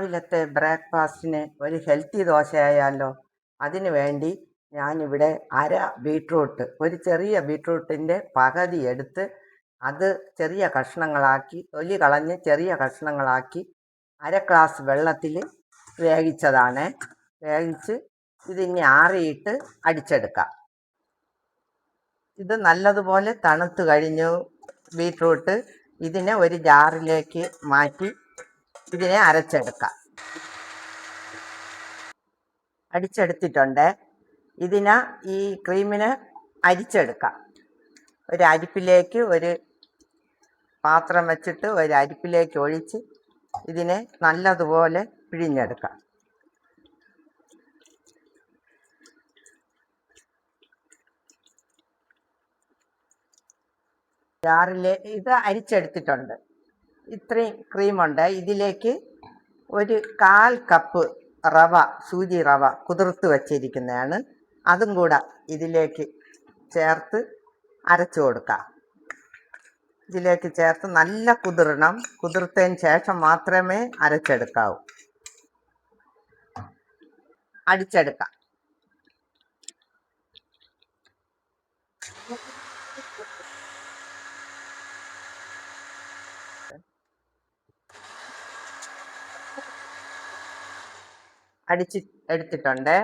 രാവിലത്തെ ബ്രേക്ക്ഫാസ്റ്റിന് ഒരു ഹെൽത്തി ദോശയായാലോ? അതിനു വേണ്ടി ഞാനിവിടെ ഒരു ചെറിയ ബീട്രൂട്ടിൻ്റെ പകുതി എടുത്ത് അത് ചെറിയ കഷ്ണങ്ങളാക്കി തൊലി കളഞ്ഞ് ചെറിയ കഷ്ണങ്ങളാക്കി 1/2 ഗ്ലാസ് വെള്ളത്തിൽ വേവിച്ചതാണ്. വേവിച്ച് ഇതിനി ആറിയിട്ട് അടിച്ചെടുക്കാം. ഇത് നല്ലതുപോലെ തണുത്ത് കഴിഞ്ഞു ബീട്രൂട്ട്. ഇതിനെ ഒരു ജാറിലേക്ക് മാറ്റി ഇതിനെ അരച്ചെടുക്കാം. അടിച്ചെടുത്തിട്ടുണ്ട്. ഈ ക്രീമിനെ അരിച്ചെടുക്കാം. ഒരു അരിപ്പിലേക്ക് ഒരു പാത്രം വെച്ചിട്ട് ഒരു അരിപ്പിലേക്ക് ഒഴിച്ച് ഇതിനെ നല്ലതുപോലെ പിഴിഞ്ഞെടുക്കാം. ഇത് അരിച്ചെടുത്തിട്ടുണ്ട്. ഇത്രയും ക്രീമുണ്ട്. ഇതിലേക്ക് ഒരു 1/4 കപ്പ് സൂചി റവ കുതിർത്ത് വച്ചിരിക്കുന്നതാണ്. അതും കൂടെ ഇതിലേക്ക് ചേർത്ത് അരച്ചു കൊടുക്കാം. ഇതിലേക്ക് ചേർത്ത് നല്ല കുതിർക്കണം. കുതിർത്തതിന് ശേഷം മാത്രമേ അരച്ചെടുക്കാവൂ. അടിച്ചെടുക്കാം. എടുത്തിട്ടുണ്ട്.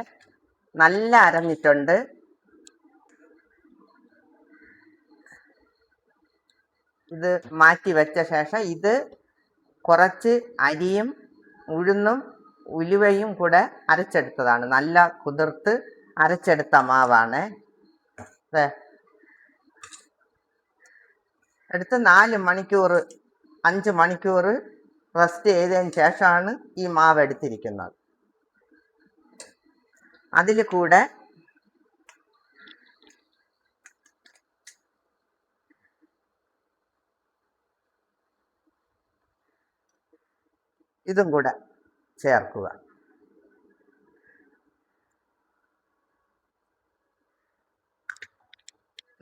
നല്ല അരഞ്ഞിട്ടുണ്ട്. ഇത് മാറ്റി വെച്ച ശേഷം ഇത് കുറച്ച് അരിയും ഉഴുന്നും ഉലുവയും കൂടെ അരച്ചെടുത്തതാണ്. നല്ല കുതിർത്ത് അരച്ചെടുത്ത മാവാണ്. എടുത്ത് 4 മണിക്കൂർ 5 മണിക്കൂർ റെസ്റ്റ് ചെയ്തതിന് ശേഷമാണ് ഈ മാവ് എടുത്തിരിക്കുന്നത്. അതിൽ കൂടെ ഇതും കൂടെ ചേർക്കുക.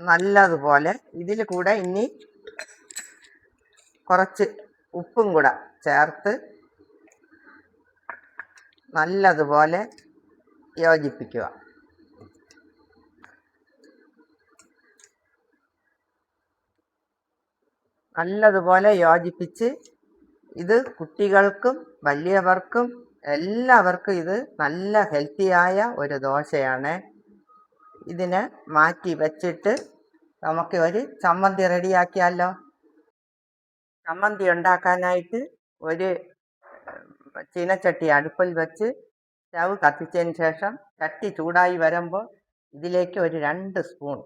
നല്ലതുപോലെ ഇതിൽ കൂടെ ഇനി കുറച്ച് ഉപ്പും കൂടെ ചേർത്ത് നല്ലതുപോലെ യോജിപ്പിക്കുക. നല്ലതുപോലെ യോജിപ്പിച്ച് ഇത് കുട്ടികൾക്കും വലിയവർക്കും എല്ലാവർക്കും ഇത് നല്ല ഹെൽത്തിയായ ഒരു ദോശയാണ്. ഇതിനെ മാറ്റി വെച്ചിട്ട് നമുക്ക് ഒരു ചമ്മന്തി റെഡിയാക്കിയാലോ? ചമ്മന്തി ഉണ്ടാക്കാനായിട്ട് ഒരു ചീനച്ചട്ടി അടുപ്പിൽ വെച്ച് സ്റ്റവ് കത്തിച്ചതിന് ശേഷം ചട്ടി ചൂടായി വരുമ്പോൾ ഇതിലേക്ക് ഒരു 2 സ്പൂൺ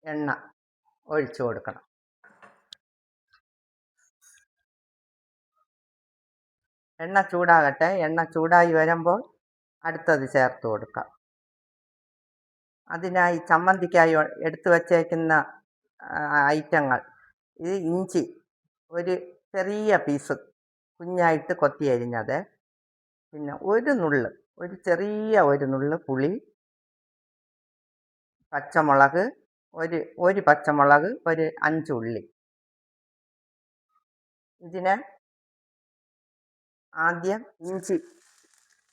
എണ്ണ ഒഴിച്ചു കൊടുക്കണം. എണ്ണ ചൂടാകട്ടെ. എണ്ണ ചൂടായി വരുമ്പോൾ അടുത്തത് ചേർത്ത് കൊടുക്കാം. അതിനായി ചമ്മന്തിക്കായി എടുത്തു വച്ചേക്കുന്ന ഐറ്റങ്ങൾ: ഇത് ഇഞ്ചി ഒരു ചെറിയ പീസ് കുഞ്ഞായിട്ട് കൊത്തി അരിഞ്ഞത്, പിന്നെ ഒരു ചെറിയ നുള്ള് പുളി, പച്ചമുളക് ഒരു പച്ചമുളക്, ഒരു 5 ഉള്ളി. ഇതിന് ആദ്യം ഇഞ്ചി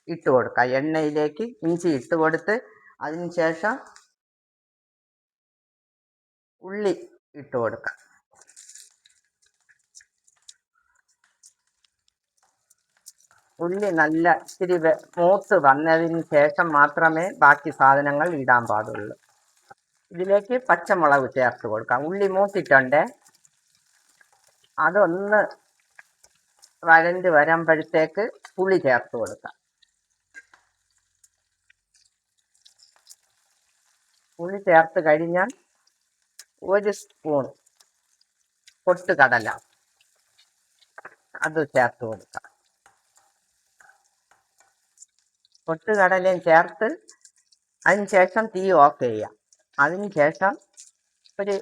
ഇട്ട് കൊടുക്കാം. എണ്ണയിലേക്ക് ഇഞ്ചി ഇട്ട് കൊടുത്ത് അതിന് ശേഷം ഉള്ളി ഇട്ട് കൊടുക്കാം. ഉള്ളി നല്ല ഇത്തിരി മൂത്ത് വന്നതിന് ശേഷം മാത്രമേ ബാക്കി സാധനങ്ങൾ ഇടാൻ പാടുള്ളൂ. ഇതിലേക്ക് പച്ചമുളക് ചേർത്ത് കൊടുക്കാം. ഉള്ളി മൂത്തിട്ടുണ്ട്. അതൊന്ന് വഴണ്ട് വരുമ്പോഴത്തേക്ക് പുളി ചേർത്ത് കൊടുക്കാം. പുളി ചേർത്ത് കഴിഞ്ഞാൽ 1 സ്പൂൺ പൊട്ടുകടല അത് ചേർത്ത് കൊടുക്കാം. പൊട്ടുകടലയും ചേർത്ത് അതിന് ശേഷം തീ ഓഫ് ചെയ്യാം. അതിന് ശേഷം ഒരു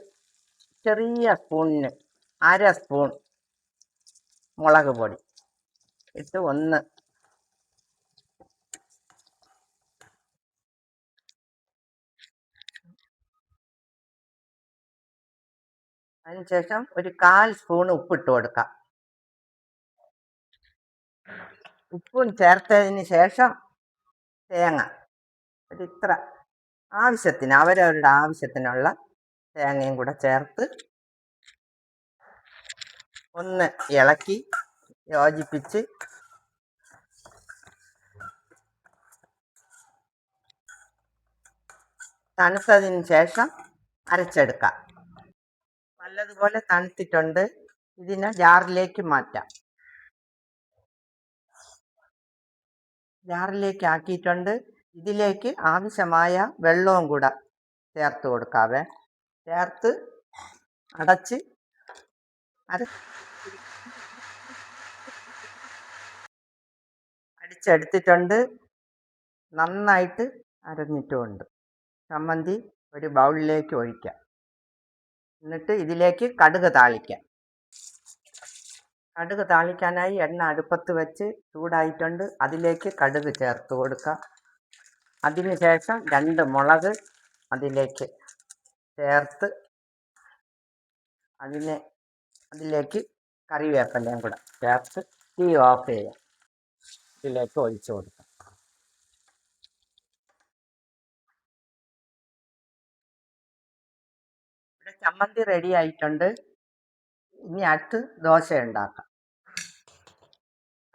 ചെറിയ സ്പൂണിന് 1/2 സ്പൂൺ മുളക് പൊടി ഇട്ട് അതിന് ശേഷം ഒരു 1/4 സ്പൂൺ ഉപ്പിട്ട് കൊടുക്കാം. ഉപ്പും ചേർത്തതിന് ശേഷം തേങ്ങ ഇത്ര ആവശ്യത്തിന് അവരവരുടെ ആവശ്യത്തിനുള്ള തേങ്ങയും കൂടെ ചേർത്ത് ഒന്ന് ഇളക്കി യോജിപ്പിച്ച് തണുത്തതിന് ശേഷം അരച്ചെടുക്കാം. നല്ലതുപോലെ തണുത്തിട്ടുണ്ട്. ഇതിനെ ജാറിലേക്ക് മാറ്റാം. ജാറിലേക്ക് ആക്കിയിട്ടുണ്ട്. ഇതിലേക്ക് ആവശ്യമായ വെള്ളവും കൂടെ ചേർത്ത് കൊടുക്കാവേ. ചേർത്ത് അടച്ച് അടിച്ചെടുത്തിട്ടുണ്ട്. നന്നായിട്ട് അരഞ്ഞിട്ടുമുണ്ട്. ചമ്മന്തി ഒരു ബൗളിലേക്ക് ഒഴിക്കാം. എന്നിട്ട് ഇതിലേക്ക് കടുക് താളിക്കാം. കടുക് താളിക്കാനായി എണ്ണ അടുപ്പത്ത് വെച്ച് ചൂടായിട്ടുണ്ട്. അതിലേക്ക് കടുക് ചേർത്ത് കൊടുക്കാം. അതിന് ശേഷം 2 മുളക് അതിലേക്ക് ചേർത്ത് അതിലേക്ക് കറിവേപ്പിലയും കൂടെ ചേർത്ത് തീ ഓഫ് ചെയ്യാം. ഇതിലേക്ക് ഒഴിച്ചു കൊടുക്കാം. ഇവിടെ ചമ്മന്തി റെഡി ആയിട്ടുണ്ട്. ഇനി അടുത്ത് ദോശ ഉണ്ടാക്കാം.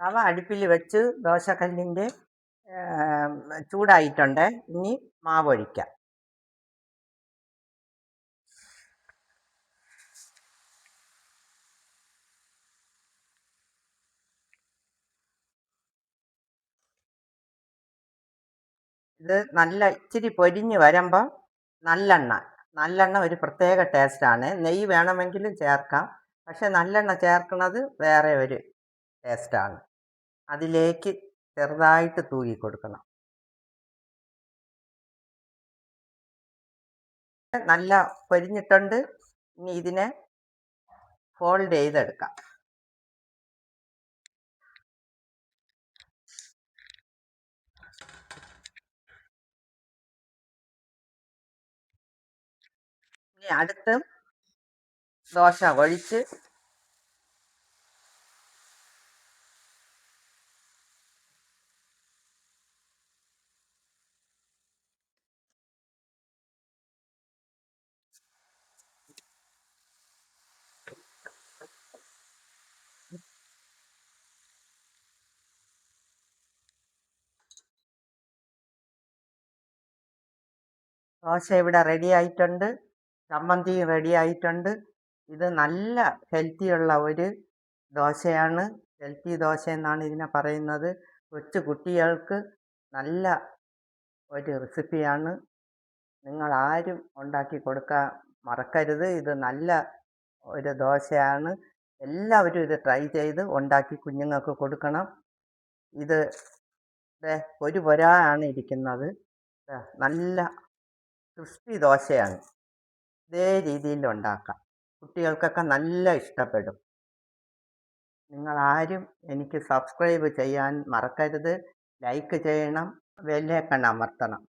തവ അടുപ്പിൽ വെച്ച് ദോശക്കല്ലിൻ്റെ ചൂടായിട്ടുണ്ട്. ഇനി മാവൊഴിക്കാം. ഇത് നല്ല ഇച്ചിരി പൊരിഞ്ഞ് വരുമ്പോൾ നല്ലെണ്ണ ഒരു പ്രത്യേക ടേസ്റ്റാണ്. നെയ്യ് വേണമെങ്കിലും ചേർക്കാം. പക്ഷെ നല്ലെണ്ണ ചേർക്കുന്നത് വേറെ ഒരു ടേസ്റ്റാണ്. അതിലേക്ക് ചെറുതായിട്ട് തൂകി കൊടുക്കണം. നല്ല പൊരിഞ്ഞിട്ടുണ്ട്. ഇനി ഇതിനെ ഫോൾഡ് ചെയ്തെടുക്കാം. ഇനി അടുത്ത് ദോശ ഒഴിച്ച് ദോശ ഇവിടെ റെഡി ആയിട്ടുണ്ട്. ചമ്മന്തിയും റെഡി ആയിട്ടുണ്ട്. ഇത് നല്ല ഹെൽത്തിയുള്ള ഒരു ദോശയാണ്. ഹെൽത്തി ദോശ എന്നാണ് ഇതിനെ പറയുന്നത്. കൊച്ചു കുട്ടികൾക്ക് നല്ല ഒരു റെസിപ്പിയാണ്. നിങ്ങളാരും ഉണ്ടാക്കി കൊടുക്കാൻ മറക്കരുത്. ഇത് നല്ല ഒരു ദോശയാണ്. എല്ലാവരും ഇത് ട്രൈ ചെയ്ത് ഉണ്ടാക്കി കുഞ്ഞുങ്ങൾക്ക് കൊടുക്കണം. ഇത് ഒരു പൊരാണ് ഇരിക്കുന്നത്. നല്ല ക്രിസ്പി ദോശയാണ്. ഇതേ രീതിയിൽ ഉണ്ടാക്കാം. കുട്ടികൾക്കൊക്കെ നല്ല ഇഷ്ടപ്പെടും. നിങ്ങളാരും എനിക്ക് സബ്സ്ക്രൈബ് ചെയ്യാൻ മറക്കരുത്. ലൈക്ക് ചെയ്യണം. ബെല്ലൈക്കൺ അമർത്തണം.